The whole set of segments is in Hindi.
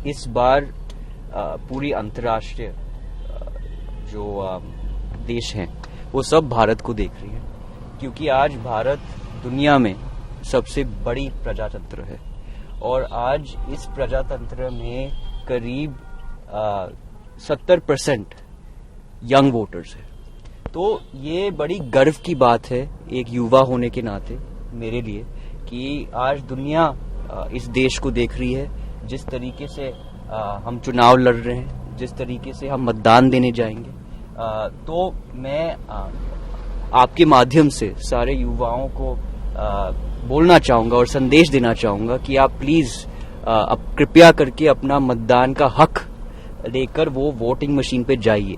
इस बार पूरी अंतर्राष्ट्रीय जो देश हैं वो सब भारत को देख रही है, क्योंकि आज भारत दुनिया में सबसे बड़ी प्रजातंत्र है और आज इस प्रजातंत्र में करीब 70% यंग वोटर्स है। तो ये बड़ी गर्व की बात है एक युवा होने के नाते मेरे लिए कि आज दुनिया इस देश को देख रही है, जिस तरीके से हम चुनाव लड़ रहे हैं, जिस तरीके से हम मतदान देने जाएंगे। तो मैं आपके माध्यम से सारे युवाओं को बोलना चाहूँगा और संदेश देना चाहूँगा कि आप प्लीज़ कृपया करके अपना मतदान का हक लेकर वो वोटिंग मशीन पे जाइए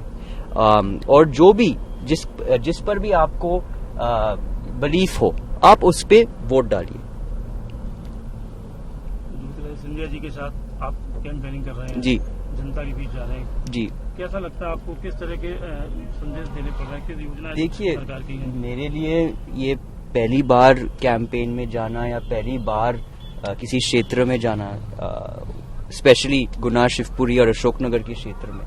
और जो भी जिस पर भी आपको बिलीफ हो आप उस पे वोट डालिए। सिंधिया जी के साथ आप कैंपेनिंग कर रहे हैं जी, जनता के बीच जा रहे हैं जी, कैसा लगता है आपको, किस तरह के संदेश देने पड़ रहे हैं, किस योजना देखिए सरकार की है? मेरे लिए ये पहली बार कैंपेन में जाना या पहली बार किसी क्षेत्र में जाना, स्पेशली गुना, शिवपुरी और अशोकनगर के क्षेत्र में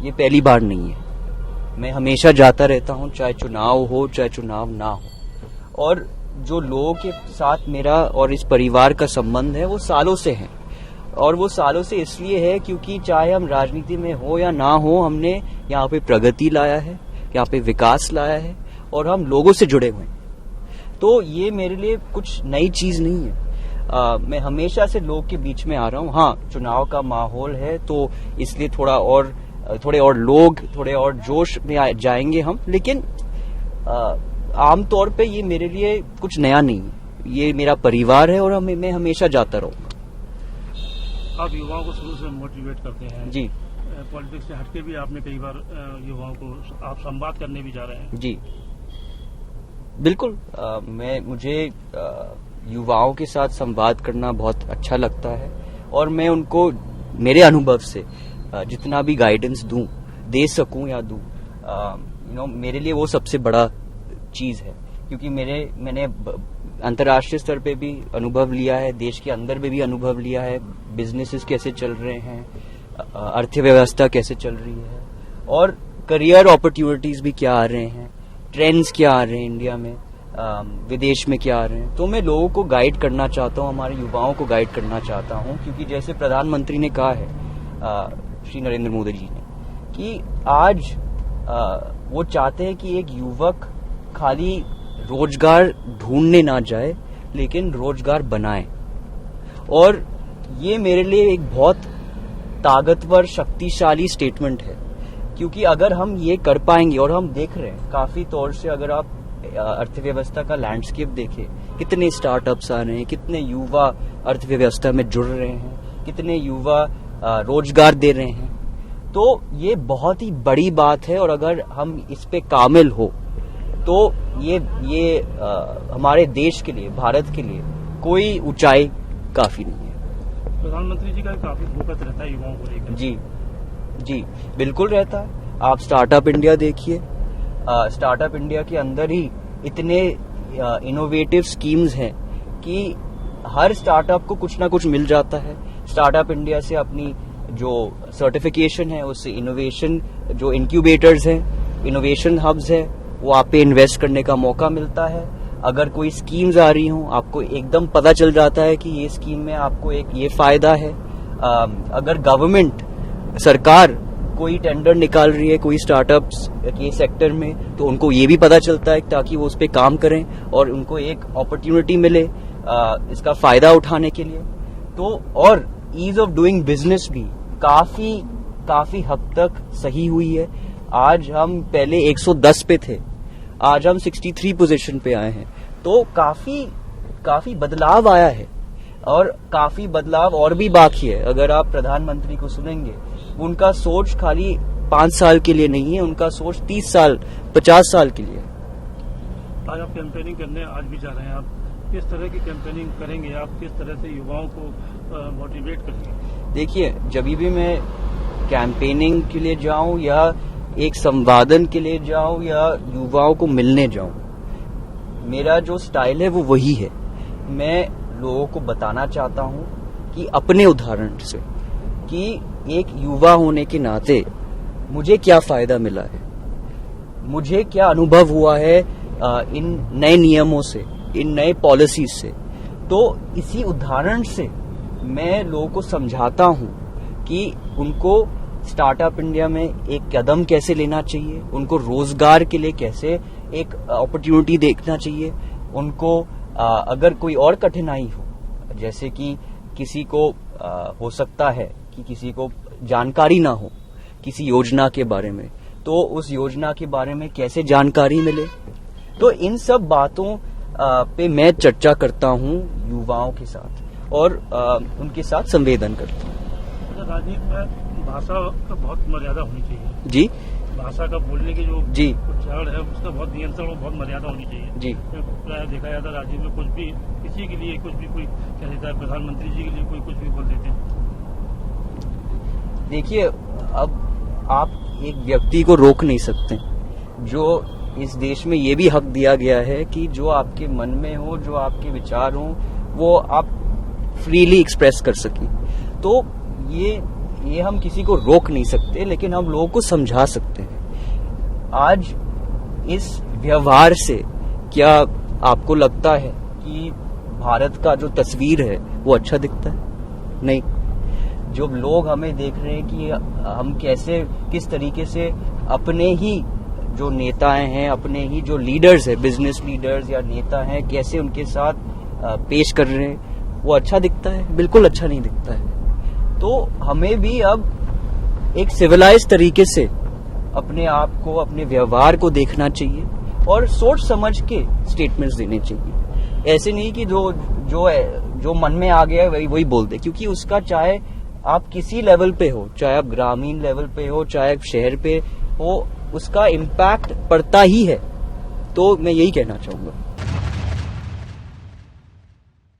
ये पहली बार नहीं है। मैं हमेशा जाता रहता हूँ, चाहे चुनाव हो चाहे चुनाव ना हो। और जो लोगों के साथ मेरा और इस परिवार का संबंध है वो सालों से है, और वो सालों से इसलिए है क्योंकि चाहे हम राजनीति में हो या ना हो, हमने यहाँ पे प्रगति लाया है, यहाँ पे विकास लाया है और हम लोगों से जुड़े हुए हैं। तो ये मेरे लिए कुछ नई चीज नहीं है। मैं हमेशा से लोग के बीच में आ रहा हूँ। हाँ, चुनाव का माहौल है तो इसलिए थोड़े और लोग थोड़े और जोश में जाएंगे हम, लेकिन आमतौर पे ये मेरे लिए कुछ नया नहीं है। ये मेरा परिवार है और मैं हमेशा जाता रहूँगा। आप युवाओं को शुरू से मोटिवेट करते हैं जी, पॉलिटिक्स से हटके भी आपने कई बार युवाओं को आप संवाद करने भी जा रहे हैं। जी बिल्कुल, मुझे युवाओं के साथ संवाद करना बहुत अच्छा लगता है और मैं उनको मेरे अनुभव से जितना भी गाइडेंस दे सकूं या दूं, मेरे लिए वो सबसे बड़ा चीज है, क्योंकि मैंने अंतर्राष्ट्रीय स्तर पे भी अनुभव लिया है, देश के अंदर में भी अनुभव लिया है, बिजनेसेस कैसे चल रहे हैं, अर्थव्यवस्था कैसे चल रही है और करियर अपॉर्चुनिटीज भी क्या आ रहे हैं, ट्रेंड्स क्या आ रहे हैं इंडिया में, विदेश में क्या आ रहे हैं। तो मैं लोगों को गाइड करना चाहता हूँ, हमारे युवाओं को गाइड करना चाहता हूँ, क्योंकि जैसे प्रधानमंत्री ने कहा है, श्री नरेंद्र मोदी जी ने, कि आज वो चाहते हैं कि एक युवक खाली रोजगार ढूंढने ना जाए लेकिन रोजगार बनाए। और ये मेरे लिए एक बहुत ताकतवर शक्तिशाली स्टेटमेंट है, क्योंकि अगर हम ये कर पाएंगे, और हम देख रहे हैं काफी तौर से, अगर आप अर्थव्यवस्था का लैंडस्केप देखें, कितने स्टार्टअप्स आ रहे हैं, कितने युवा अर्थव्यवस्था में जुड़ रहे हैं, कितने युवा रोजगार दे रहे हैं, तो ये बहुत ही बड़ी बात है। और अगर हम इस पे कामिल हो तो ये हमारे देश के लिए, भारत के लिए कोई ऊंचाई काफी नहीं है। प्रधानमंत्री जी का काफी फोकस रहता है युवाओं को लेकर। जी बिल्कुल रहता है। आप स्टार्टअप इंडिया देखिए, स्टार्टअप इंडिया के अंदर ही इतने इनोवेटिव स्कीम्स हैं कि हर स्टार्टअप को कुछ ना कुछ मिल जाता है। स्टार्टअप इंडिया से अपनी जो सर्टिफिकेशन है, उससे इनोवेशन, जो इंक्यूबेटर्स हैं, इनोवेशन हब्स है, वो आप पे इन्वेस्ट करने का मौका मिलता है। अगर कोई स्कीम्स आ रही हो, आपको एकदम पता चल जाता है कि ये स्कीम में आपको एक ये फायदा है। अगर गवर्नमेंट, सरकार कोई टेंडर निकाल रही है कोई स्टार्टअप्स के सेक्टर में, तो उनको ये भी पता चलता है ताकि वो उस पर काम करें और उनको एक अपॉर्चुनिटी मिले इसका फायदा उठाने के लिए। तो और ईज ऑफ डूइंग बिजनेस भी काफी हद तक सही हुई है। आज हम पहले 110 पे थे, आज हम 63 पोजीशन पे आए हैं। तो काफी बदलाव आया है और काफी बदलाव और भी बाकी है। अगर आप प्रधानमंत्री को सुनेंगे, उनका सोच खाली 5 साल के लिए नहीं है, उनका सोच 30 साल 50 साल के लिए। आज आप कैंपेनिंग करने आज भी जा रहे हैं, आप किस तरह की कैंपेनिंग करेंगे, आप किस तरह से युवाओं को मोटिवेट करेंगे? देखिए, जब भी मैं कैंपेनिंग के लिए जाऊं या एक संवादन के लिए जाऊं या युवाओं को मिलने जाऊं, मेरा जो स्टाइल है वो वही है। मैं लोगों को बताना चाहता हूं कि अपने उदाहरण से कि एक युवा होने के नाते मुझे क्या फायदा मिला है, मुझे क्या अनुभव हुआ है इन नए नियमों से, इन नए पॉलिसीज से। तो इसी उदाहरण से मैं लोगों को समझाता हूं कि उनको स्टार्टअप इंडिया में एक कदम कैसे लेना चाहिए, उनको रोजगार के लिए कैसे एक अपॉर्चुनिटी देखना चाहिए, उनको अगर कोई और कठिनाई हो, जैसे कि किसी को हो सकता है कि किसी को जानकारी ना हो किसी योजना के बारे में, तो उस योजना के बारे में कैसे जानकारी मिले। तो इन सब बातों पे मैं चर्चा करता हूँ युवाओं के साथ और उनके साथ संवेदन करता हूँ। राजनीति में भाषा का बहुत मर्यादा होनी चाहिए। जी, भाषा का बोलने की जो उच्चारण है उसका बहुत नियंत्रण और बहुत मर्यादा होनी चाहिए। जी, प्राय देखा जाता है राजनीति में कुछ भी किसी के लिए कुछ भी कोई कह देता है, प्रधानमंत्री जी के लिए कोई कुछ भी बोल देते हैं। देखिए, अब आप एक व्यक्ति को रोक नहीं सकते। जो इस देश में ये भी हक दिया गया है कि जो आपके मन में हो, जो आपके विचार हो, वो आप फ्रीली एक्सप्रेस कर सकें। तो ये हम किसी को रोक नहीं सकते, लेकिन हम लोगों को समझा सकते हैं। आज इस व्यवहार से क्या आपको लगता है कि भारत का जो तस्वीर है वो अच्छा दिखता है? नहीं। जो लोग हमें देख रहे हैं कि हम कैसे किस तरीके से अपने ही जो नेताएं हैं, अपने ही जो लीडर्स हैं, बिजनेस लीडर्स या नेता हैं, कैसे उनके साथ पेश कर रहे हैं, वो अच्छा दिखता है? बिल्कुल अच्छा नहीं दिखता है। तो हमें भी अब एक सिविलाइज तरीके से अपने आप को, अपने व्यवहार को देखना चाहिए और सोच समझ के स्टेटमेंट्स देने चाहिए। ऐसे नहीं कि जो मन में आ गया वही बोल दे, क्योंकि उसका चाहे आप किसी लेवल पे हो, चाहे आप ग्रामीण लेवल पे हो, चाहे आप शहर पे हो, उसका इम्पैक्ट पड़ता ही है। तो मैं यही कहना चाहूंगा।